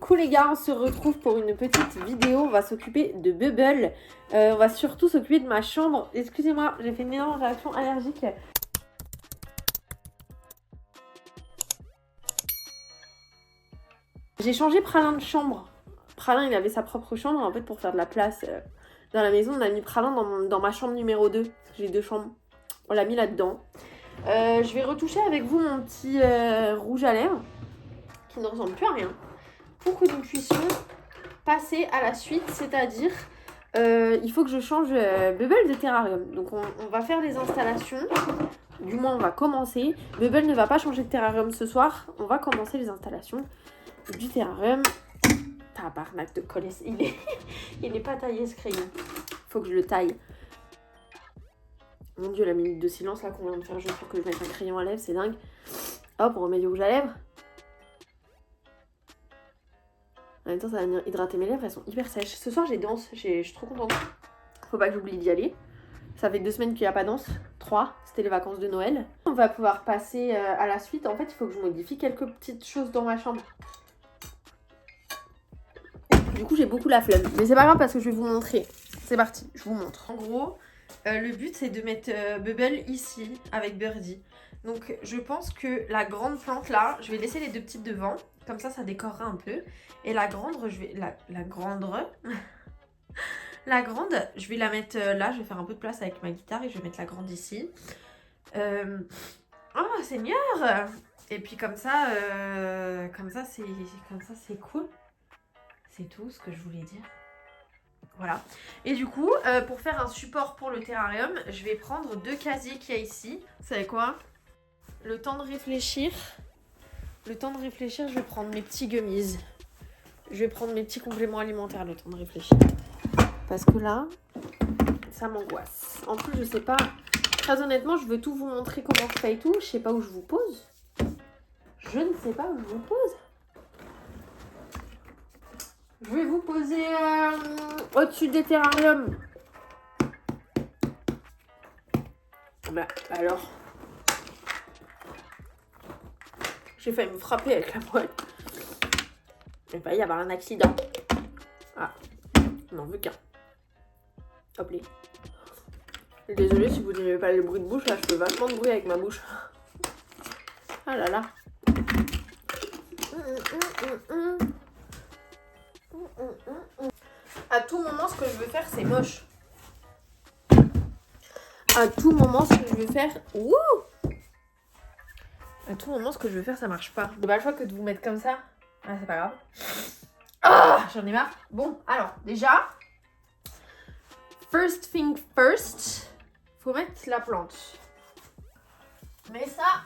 Coucou les gars, on se retrouve pour une petite vidéo. On va s'occuper de Bubble. On va surtout s'occuper de ma chambre. Excusez-moi, j'ai fait une énorme réaction allergique. J'ai changé Pralin de chambre. Pralin, il avait sa propre chambre. En fait, pour faire de la place dans la maison, on a mis Pralin dans ma chambre numéro 2. J'ai 2 chambres. On l'a mis là-dedans. Je vais retoucher avec vous mon petit rouge à lèvres qui ne ressemble plus à rien. Pour que nous puissions passer à la suite, c'est-à-dire il faut que je change Bubble de terrarium. Donc on va faire les installations, du moins on va commencer. Bubble ne va pas changer de terrarium ce soir, on va commencer les installations du terrarium. Tabarnak de coller, il est pas taillé ce crayon, faut que je le taille. Mon dieu, la minute de silence là qu'on vient de faire juste pour que je mette un crayon à lèvres, c'est dingue. Hop, on remet du rouge à lèvres. En même temps, ça va venir hydrater mes lèvres, elles sont hyper sèches. Ce soir, j'ai danse, je suis trop contente. Faut pas que j'oublie d'y aller. Ça fait 2 semaines qu'il n'y a pas danse. 3, c'était les vacances de Noël. On va pouvoir passer à la suite. En fait, il faut que je modifie quelques petites choses dans ma chambre. Du coup, j'ai beaucoup la flemme. Mais c'est pas grave parce que je vais vous montrer. C'est parti, je vous montre. En gros, le but, c'est de mettre Bubble ici, avec Birdie. Donc, je pense que la grande plante là, je vais laisser les 2 petites devant. Comme ça décorera un peu. Et la grande, je vais... La grande, je vais la mettre là. Je vais faire un peu de place avec ma guitare et je vais mettre la grande ici. Oh, Seigneur! Et puis comme ça c'est cool. C'est tout ce que je voulais dire. Voilà. Et du coup, pour faire un support pour le terrarium, je vais prendre 2 casiers qu'il y a ici. Vous savez quoi? Le temps de réfléchir, je vais prendre mes petits gummies. Je vais prendre mes petits compléments alimentaires le temps de réfléchir. Parce que là, ça m'angoisse. En plus, je sais pas... Très honnêtement, je veux tout vous montrer comment je fais et tout. Je sais pas où je vous pose. Je ne sais pas où je vous pose. Je vais vous poser au-dessus des terrariums. Bah, alors... J'ai failli me frapper avec la poêle. Il va y avoir un accident. Ah, on n'en veut qu'un. Hop les. Désolée si vous n'aimez pas les bruits de bouche, là je fais vachement de bruit avec ma bouche. Ah là là. À tout moment, ce que je veux faire, c'est moche. À tout moment, ce que je veux faire... Ouh! À tout moment, ce que je veux faire, ça marche pas. J'ai pas le choix que de vous mettre comme ça. Ah, c'est pas grave. Ah, j'en ai marre. Bon, alors, déjà... First thing first, faut mettre la plante. Mais ça,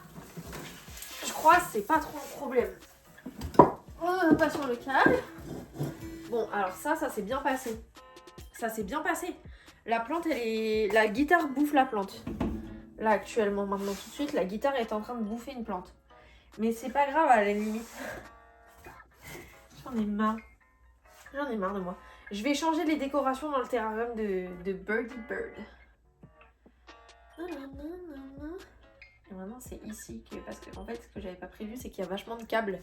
je crois que c'est pas trop le problème. On passe sur le câble. Bon, alors ça s'est bien passé. Ça s'est bien passé. La plante, la guitare bouffe la plante. Là, actuellement, maintenant, tout de suite, la guitare est en train de bouffer une plante. Mais c'est pas grave, à la limite. J'en ai marre. J'en ai marre de moi. Je vais changer les décorations dans le terrarium de Birdie Bird. Et maintenant, c'est ici que... Parce que, en fait, ce que j'avais pas prévu, c'est qu'il y a vachement de câbles.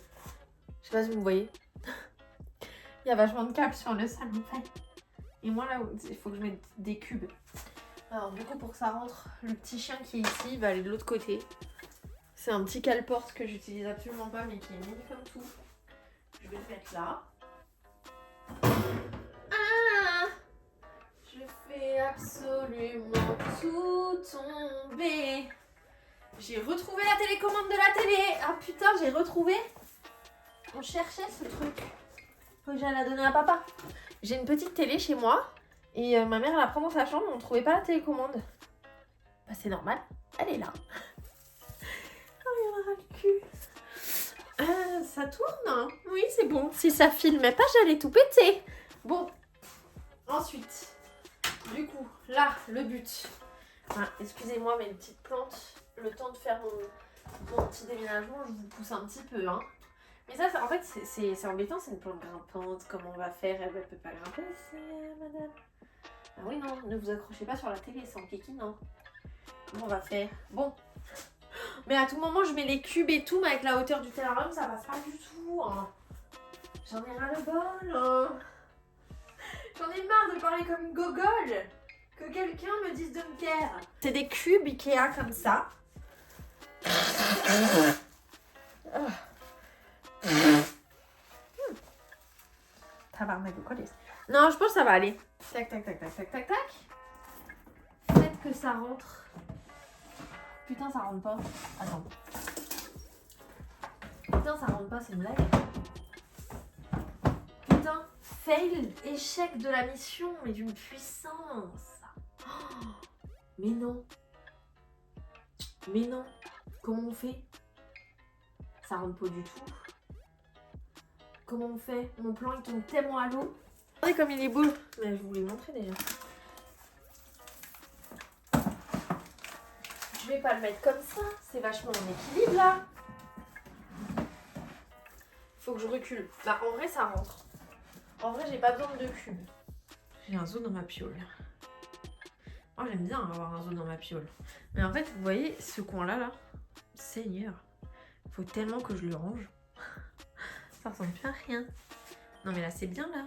Je sais pas si vous voyez. Il y a vachement de câbles sur le salon. Et moi, là, il faut que je mette des cubes. Alors, du coup, pour que ça rentre, le petit chien qui est ici va aller de l'autre côté. C'est un petit cale-porte que j'utilise absolument pas, mais qui est mini comme tout. Je vais le mettre là. Ah! Je fais absolument tout tomber. J'ai retrouvé la télécommande de la télé. Ah putain, j'ai retrouvé. On cherchait ce truc. Faut que j'aille la donner à papa. J'ai une petite télé chez moi. Et ma mère la prend dans sa chambre, on ne trouvait pas la télécommande. Bah c'est normal, elle est là. Oh, il y en aura le cul. Ça tourne hein? Oui, c'est bon. Si ça filmait pas, j'allais tout péter. Bon, ensuite, du coup, là, le but. Ah, excusez-moi, mes petites plantes, le temps de faire mon petit déménagement, je vous pousse un petit peu. Hein. Mais ça, en fait, c'est embêtant, c'est une plante grimpante. Comment on va faire? Elle ne peut pas grimper, madame. Ah oui, non, ne vous accrochez pas sur la télé, c'est en kiki, non. Comment on va faire? Bon. Mais à tout moment, je mets les cubes et tout, mais avec la hauteur du terrarium, ça passe pas du tout. Hein. J'en ai ras le bol. Oh. J'en ai marre de parler comme une gogole. Que quelqu'un me dise de me taire. C'est des cubes Ikea comme ça. Tabarnak de colis. Non, je pense que ça va aller. Tac, tac, tac, tac, tac, tac, tac. Peut-être que ça rentre. Putain, ça rentre pas. Attends. Putain, ça rentre pas, c'est une blague. Putain, fail, échec de la mission, mais d'une puissance. Oh, mais non. Mais non. Comment on fait? Ça rentre pas du tout. Comment on fait? Mon plan il tombe tellement à l'eau. Regardez comme il est beau. Mais je vous l'ai montré déjà. Je vais pas le mettre comme ça. C'est vachement en équilibre là. Faut que je recule. Bah en vrai ça rentre. En vrai j'ai pas besoin de 2 cubes. J'ai un zoo dans ma piole. Moi j'aime bien avoir un zoo dans ma piole. Mais en fait vous voyez ce coin là. Seigneur. Faut tellement que je le range. Ça ressemble plus à rien. Non mais là c'est bien là.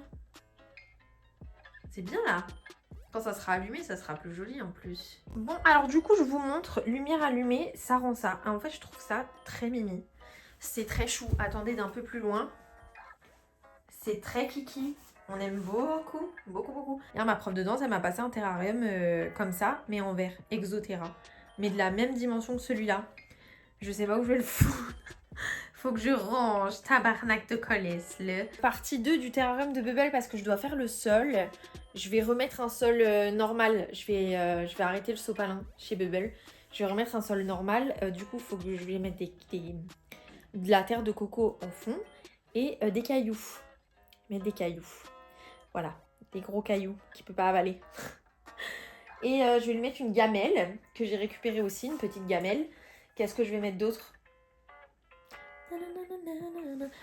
C'est bien là. Quand ça sera allumé, ça sera plus joli en plus. Bon alors du coup je vous montre. Lumière allumée, ça rend ça. En fait je trouve ça très mimi. C'est très chou. Attendez d'un peu plus loin. C'est très kiki. On aime beaucoup, beaucoup, beaucoup. Hier, ma prof de danse, elle m'a passé un terrarium comme ça, mais en verre, Exoterra. Mais de la même dimension que celui-là. Je sais pas où je vais le foutre. Faut que je range, tabarnak de colis, là. Partie 2 du terrarium de Bubble parce que je dois faire le sol. Je vais remettre un sol normal. Je vais arrêter le sopalin chez Bubble. Je vais remettre un sol normal. Du coup, faut que je vais mettre de la terre de coco en fond et des cailloux. Mettre des cailloux. Voilà, des gros cailloux qu'il peut pas avaler. Et je vais lui mettre une gamelle que j'ai récupérée aussi, une petite gamelle. Qu'est-ce que je vais mettre d'autre?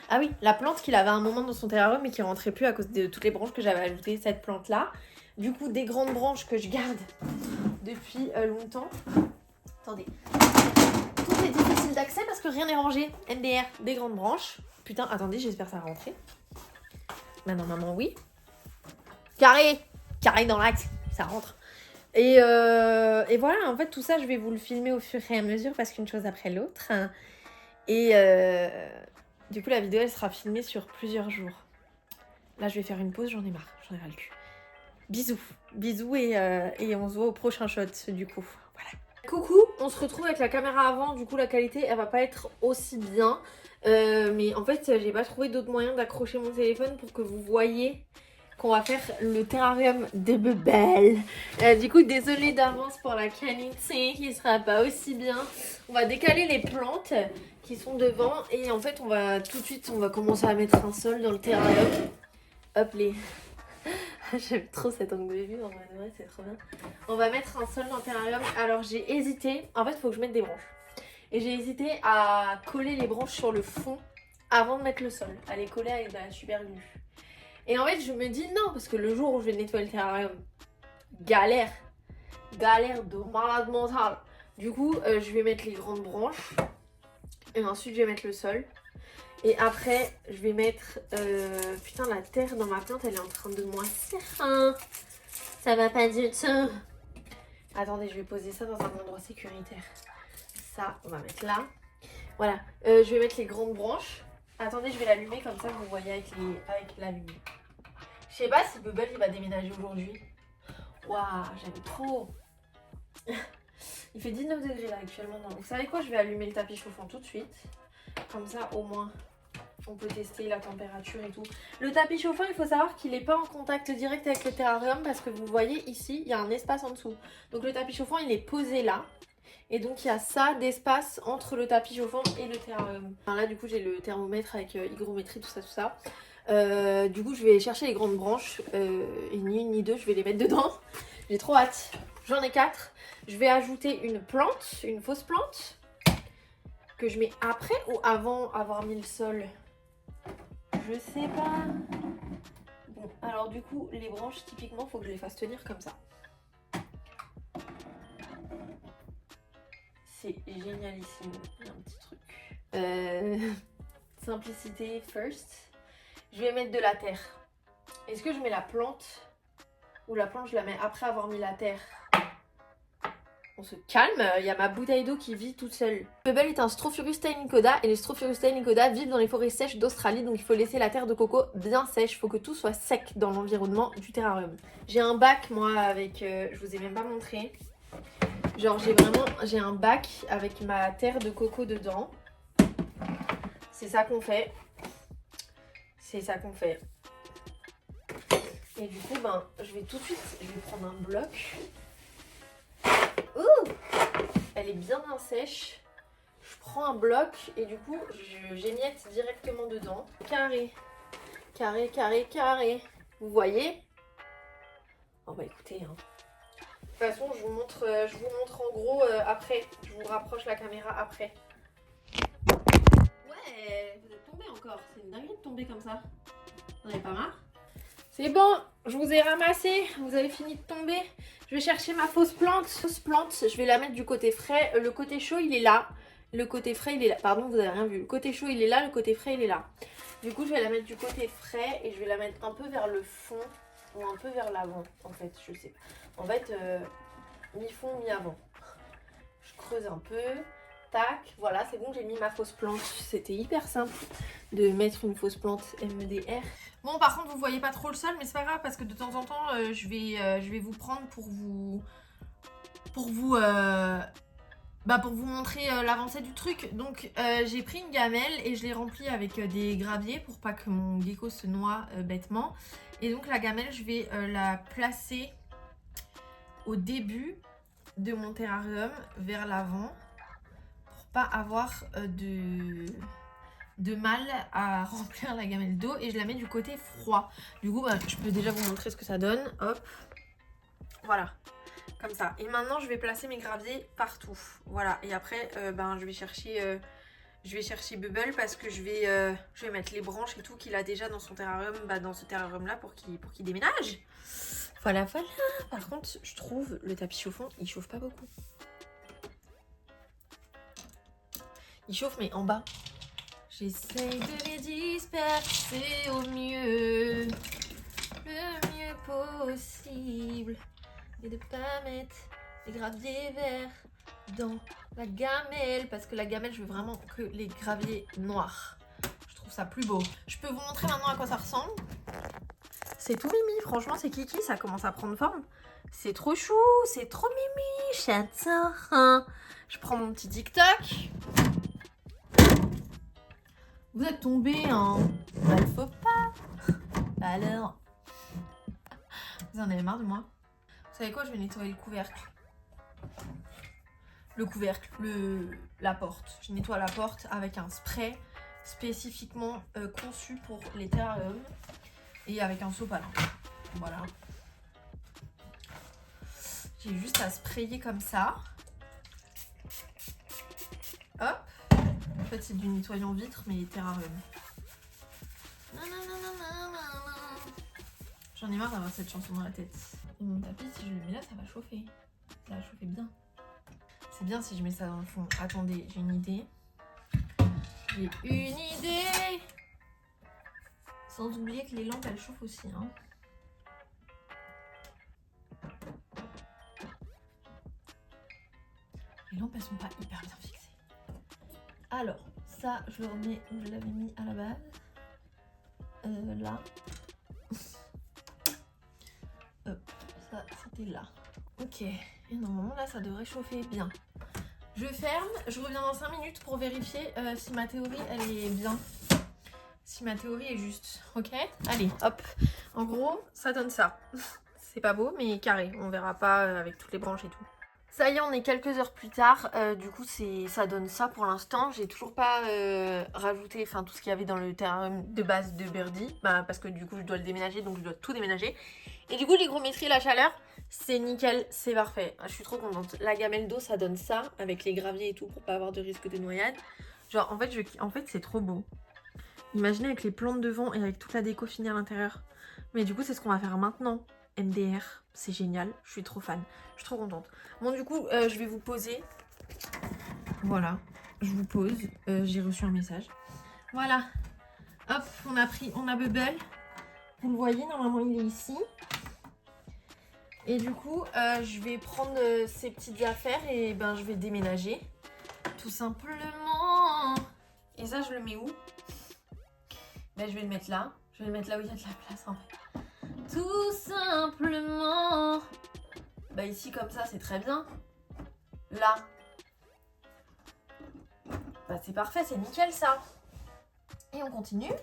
Ah oui, la plante qu'il avait à un moment dans son terrarium mais qui rentrait plus à cause de toutes les branches que j'avais ajoutées, cette plante-là. Du coup, des grandes branches que je garde depuis longtemps. Attendez. Tout est difficile d'accès parce que rien n'est rangé. MDR, des grandes branches. Putain, attendez, j'espère que ça va rentrer. Maintenant, maman, oui. Carré dans l'axe, ça rentre. Et voilà, en fait, tout ça, je vais vous le filmer au fur et à mesure parce qu'une chose après l'autre. Et du coup, la vidéo, elle sera filmée sur plusieurs jours. Là, je vais faire une pause, j'en ai marre le cul. Bisous. Bisous et on se voit au prochain shot, du coup. Voilà. Coucou, on se retrouve avec la caméra avant. Du coup, la qualité, elle va pas être aussi bien. Mais en fait, j'ai pas trouvé d'autre moyen d'accrocher mon téléphone pour que vous voyez qu'on va faire le terrarium de Bubble. Du coup, désolée d'avance pour la qualité qui sera pas aussi bien. On va décaler les plantes qui sont devant et en fait, on va tout de suite, on va commencer à mettre un sol dans le terrarium. Hop les... J'aime trop cet angle de vue, en vrai, c'est trop bien. On va mettre un sol dans le terrarium. Alors, j'ai hésité. En fait, il faut que je mette des branches. Et j'ai hésité à coller les branches sur le fond avant de mettre le sol. À les coller avec de la super glue. Et en fait, je me dis non, parce que le jour où je vais nettoyer le terrarium, galère de malade mental. Du coup, je vais mettre les grandes branches. Et ensuite, je vais mettre le sol. Et après, je vais mettre... putain, la terre dans ma plante, elle est en train de moisir. Hein. Ça va pas du tout. Attendez, je vais poser ça dans un endroit sécuritaire. Ça, on va mettre là. Voilà. Je vais mettre les grandes branches. Attendez, je vais l'allumer comme ça, vous voyez avec la lumière. Je sais pas si Bubble, il va déménager aujourd'hui. Waouh, j'aime trop. Il fait 19 degrés là actuellement. Donc, vous savez quoi, je vais allumer le tapis chauffant tout de suite. Comme ça, au moins... on peut tester la température et tout. Le tapis chauffant, il faut savoir qu'il n'est pas en contact direct avec le terrarium parce que vous voyez ici, il y a un espace en dessous. Donc le tapis chauffant, il est posé là. Et donc il y a ça d'espace entre le tapis chauffant et le terrarium. Enfin, là, du coup, j'ai le thermomètre avec hygrométrie, tout ça, tout ça. Du coup, je vais chercher les grandes branches. Et ni une ni deux, je vais les mettre dedans. J'ai trop hâte. J'en ai 4. Je vais ajouter une plante, une fausse plante. Que je mets après ou avant avoir mis le sol? Je sais pas. Bon, alors du coup, les branches, typiquement, faut que je les fasse tenir comme ça. C'est génialissime. Il y a un petit truc. Simplicité first. Je vais mettre de la terre. Est-ce que je mets la plante ou la plante je la mets après avoir mis la terre? On se calme, il y a ma bouteille d'eau qui vit toute seule. Bubble est un Strophaurus taenicoda et les Strophaurus taenicoda vivent dans les forêts sèches d'Australie, donc il faut laisser la terre de coco bien sèche, il faut que tout soit sec dans l'environnement du terrarium. J'ai un bac moi avec, je vous ai même pas montré, genre j'ai un bac avec ma terre de coco dedans. C'est ça qu'on fait. C'est ça qu'on fait. Et du coup, ben, je vais tout de suite, je vais prendre un bloc. Ouh! Elle est bien sèche. Je prends un bloc et du coup, j'émiette directement dedans. Carré. Carré, carré, carré. Vous voyez? Oh bah écoutez, hein. De toute façon, je vous montre en gros après. Je vous rapproche la caméra après. Ouais, vous êtes tombé encore. C'est une dinguerie de tomber comme ça. Vous n'en avez pas marre? C'est bon, je vous ai ramassé. Vous avez fini de tomber. Je vais chercher ma fausse plante. Fausse plante, je vais la mettre du côté frais. Le côté chaud, il est là. Le côté frais, il est là. Pardon, vous n'avez rien vu. Le côté chaud, il est là. Le côté frais, il est là. Du coup, je vais la mettre du côté frais et je vais la mettre un peu vers le fond ou un peu vers l'avant. En fait, je sais pas. En fait, mi-fond, mi-avant. Je creuse un peu. Tac, voilà, c'est bon, j'ai mis ma fausse plante. C'était hyper simple de mettre une fausse plante MDR. Bon, par contre, vous voyez pas trop le sol, mais c'est pas grave parce que de temps en temps, je vais vous prendre pour vous montrer l'avancée du truc. Donc, j'ai pris une gamelle et je l'ai remplie avec des graviers pour pas que mon gecko se noie bêtement. Et donc, la gamelle, je vais la placer au début de mon terrarium vers l'avant. Pas avoir de mal à remplir la gamelle d'eau et je la mets du côté froid. Du coup, bah, je peux déjà vous montrer ce que ça donne. Hop, voilà, comme ça. Et maintenant, je vais placer mes graviers partout. Voilà, et après, ben, je vais chercher Bubble parce que je vais mettre les branches et tout qu'il a déjà dans son terrarium, bah, dans ce terrarium-là pour qu'il déménage. Voilà, voilà. Par contre, je trouve le tapis chauffant, il chauffe pas beaucoup. Il chauffe mais en bas. J'essaye de les disperser au mieux, le mieux possible. Et de pas mettre les graviers verts dans la gamelle. Parce que la gamelle, je veux vraiment que les graviers noirs. Je trouve ça plus beau. Je peux vous montrer maintenant à quoi ça ressemble. C'est tout mimi, franchement c'est kiki, ça commence à prendre forme. C'est trop chou, c'est trop mimi, j'adore. Je prends mon petit TikTok. Vous êtes tombé en... Bah, il faut pas. Alors. Vous en avez marre de moi? Vous savez quoi? Je vais nettoyer le couvercle. Le couvercle, la porte. Je nettoie la porte avec un spray spécifiquement conçu pour les terrariums. Et avec un sopalin. Voilà. J'ai juste à sprayer comme ça. Hop. En fait, c'est du nettoyant vitre, mais les terrariums. J'en ai marre d'avoir cette chanson dans la tête. Et mon tapis, si je le mets là, ça va chauffer. Ça va chauffer bien. C'est bien si je mets ça dans le fond. Attendez, j'ai une idée. J'ai une idée. Sans oublier que les lampes, elles chauffent aussi. Hein. Les lampes, elles sont pas hyper bien fixées. Alors, ça, je le remets où je l'avais mis à la base. Là. Hop, ça, c'était là. Ok. Et normalement, là, ça devrait chauffer bien. Je ferme. Je reviens dans 5 minutes pour vérifier si ma théorie, elle est bien. Si ma théorie est juste. Ok? Allez, hop. En gros, ça donne ça. C'est pas beau, mais carré. On verra pas avec toutes les branches et tout. Ça y est, on est quelques heures plus tard. Du coup, ça donne ça pour l'instant. J'ai toujours pas rajouté tout ce qu'il y avait dans le terrarium de base de Birdie. Parce que du coup, je dois le déménager, donc je dois tout déménager. Et du coup, l'hygrométrie, la chaleur, c'est nickel, c'est parfait. Je suis trop contente. La gamelle d'eau, ça donne ça avec les graviers et tout pour pas avoir de risque de noyade. Genre, en fait, c'est trop beau. Imaginez avec les plantes devant et avec toute la déco finie à l'intérieur. Mais du coup, c'est ce qu'on va faire maintenant. MDR, c'est génial. Je suis trop fan. Je suis trop contente. Bon, du coup, je vais vous poser. Voilà, je vous pose. J'ai reçu un message. Voilà. Hop, on a Bubble. Vous le voyez, normalement il est ici. Et du coup, je vais prendre ces petites affaires et ben je vais déménager. Tout simplement. Et ça, je le mets où? Ben, je vais le mettre là. Je vais le mettre là où il y a de la place en fait. Tout simplement. Bah ici comme ça, c'est très bien. Là. Bah c'est parfait, c'est nickel ça. Et on continue.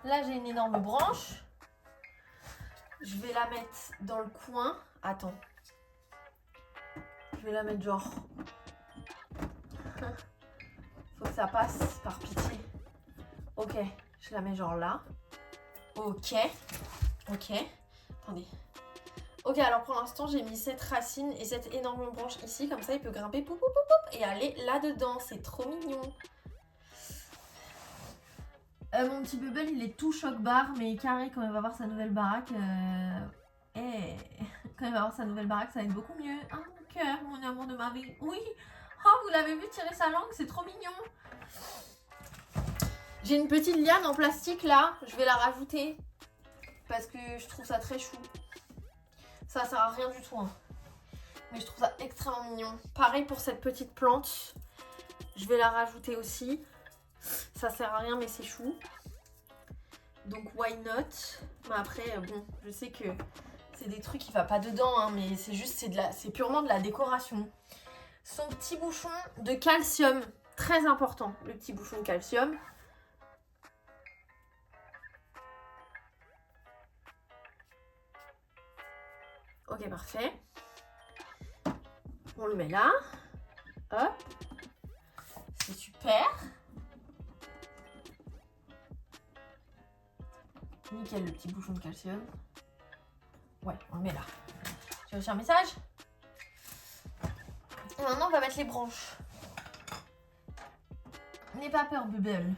Là, j'ai une énorme branche. Je vais la mettre dans le coin. Attends. Je vais la mettre genre... Faut que ça passe, par pitié. Ok, je la mets genre là. Ok. Ok. Attendez. Ok, alors pour l'instant, j'ai mis cette racine et cette énorme branche ici. Comme ça, il peut grimper poup, poup, poup, poup, et aller là-dedans. C'est trop mignon. Mon petit Bubble, il est tout choc-barre, mais carré quand il va voir sa nouvelle baraque. Quand il va voir sa nouvelle baraque, ça va être beaucoup mieux. Ah, mon cœur, mon amour de ma vie. Oui. Oh, vous l'avez vu tirer sa langue, c'est trop mignon. J'ai une petite liane en plastique là. Je vais la rajouter parce que je trouve ça très chou. Ça sert à rien du tout. Hein. Mais je trouve ça extrêmement mignon. Pareil pour cette petite plante. Je vais la rajouter aussi. Ça sert à rien mais c'est chou. Donc why not? Mais après bon, je sais que c'est des trucs qui ne vont pas dedans hein, mais c'est juste c'est purement de la décoration. Son petit bouchon de calcium, très important, le petit bouchon de calcium. Ok, parfait. On le met là. Hop. C'est super. Nickel, le petit bouchon de calcium. Ouais, on le met là. J'ai reçu un message. Et maintenant, on va mettre les branches. N'aie pas peur, Bubble.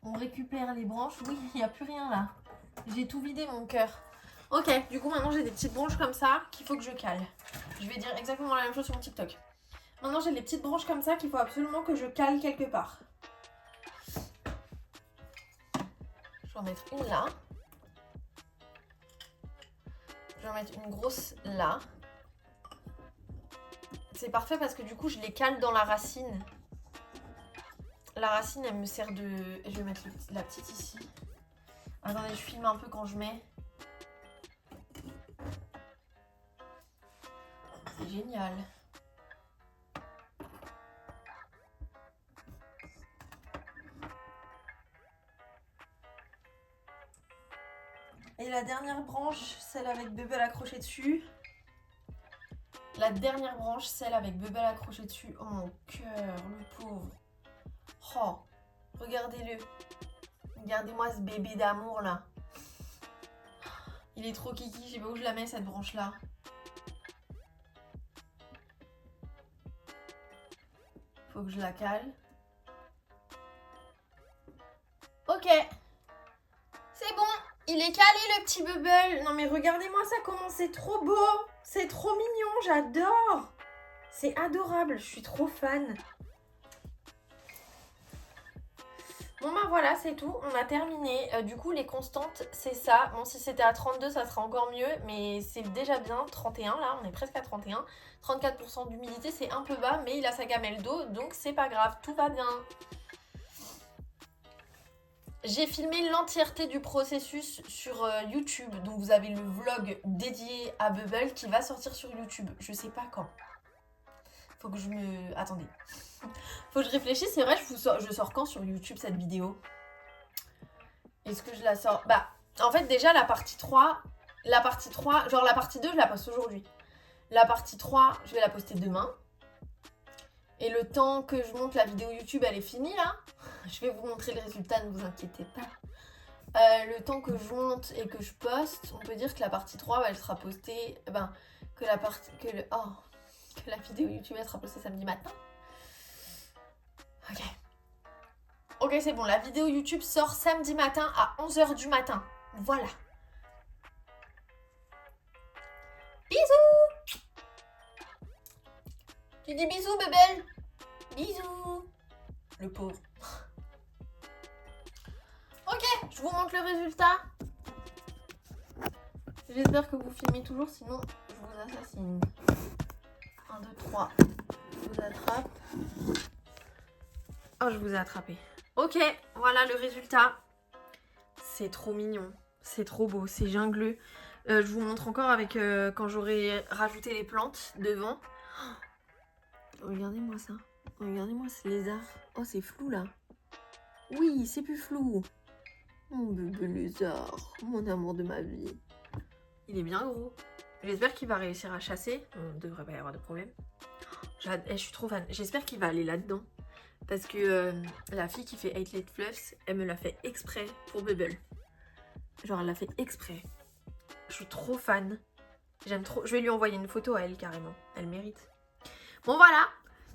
On récupère les branches. Oui, il n'y a plus rien là. J'ai tout vidé, mon cœur. Ok, du coup, maintenant, j'ai des petites branches comme ça qu'il faut que je cale. Je vais dire exactement la même chose sur mon TikTok. Maintenant, j'ai des petites branches comme ça qu'il faut absolument que je cale quelque part. Je vais en mettre une là. Je vais en mettre une grosse là. C'est parfait parce que du coup, je les cale dans la racine. La racine, elle me sert de... Je vais mettre la petite ici. Attendez, je filme un peu quand je mets. C'est génial. Et la dernière branche, celle avec Bubble accroché dessus. La dernière branche, celle avec Bubble accroché dessus. Oh mon cœur, le pauvre. Oh, regardez-le. Regardez-moi ce bébé d'amour là. Il est trop kiki, je sais pas où je la mets cette branche là. Faut que je la cale. Ok. C'est bon. Il est calé le petit Bubble. Non mais regardez-moi ça comment c'est trop beau. C'est trop mignon, j'adore. C'est adorable, je suis trop fan. Bon bah voilà, c'est tout, on a terminé. Du coup les constantes c'est ça. Bon si c'était à 32 ça sera encore mieux, mais c'est déjà bien. 31 là, on est presque à 31. 34% d'humidité, c'est un peu bas, mais il a sa gamelle d'eau, donc c'est pas grave, tout va bien. J'ai filmé l'entièreté du processus sur YouTube, donc vous avez le vlog dédié à Bubble qui va sortir sur YouTube. Je sais pas quand. Faut que je me... Attendez. Faut que je réfléchisse, c'est vrai, je sors quand sur YouTube cette vidéo? Est-ce que je la sors? Bah, en fait, déjà, la partie 3, genre la partie 2, je la poste aujourd'hui. La partie 3, je vais la poster demain. Et le temps que je monte la vidéo YouTube, elle est finie, là. Je vais vous montrer le résultat, ne vous inquiétez pas. Le temps que je monte et que je poste, on peut dire que la partie 3, bah, elle sera postée... que la vidéo YouTube, elle sera postée samedi matin. Ok. Ok, c'est bon. La vidéo YouTube sort samedi matin à 11h du matin. Voilà. Bisous. Tu dis bisous, Bubble? Bisous. Le pauvre. Ok, je vous montre le résultat. J'espère que vous filmez toujours, sinon je vous assassine. 1, 2, 3. Je vous attrape. Oh, je vous ai attrapé. Ok, voilà le résultat. C'est trop mignon. C'est trop beau, c'est jungleux. Je vous montre encore avec quand j'aurai rajouté les plantes devant. Oh, regardez-moi ça. Regardez-moi ce lézard. Oh, c'est flou là. Oui, c'est plus flou. Mon bébé lézard, mon amour de ma vie. Il est bien gros. J'espère qu'il va réussir à chasser. On ne devrait pas y avoir de problème. Je suis trop fan. J'espère qu'il va aller là-dedans. Parce que la fille qui fait 8 Let Fluffs, elle me l'a fait exprès pour Bubble. Genre, elle l'a fait exprès. Je suis trop fan. J'aime trop. Je vais lui envoyer une photo à elle carrément. Elle mérite. Bon, voilà.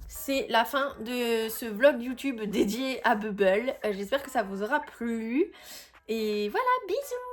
C'est la fin de ce vlog YouTube dédié à Bubble. J'espère que ça vous aura plu. Et voilà, bisous!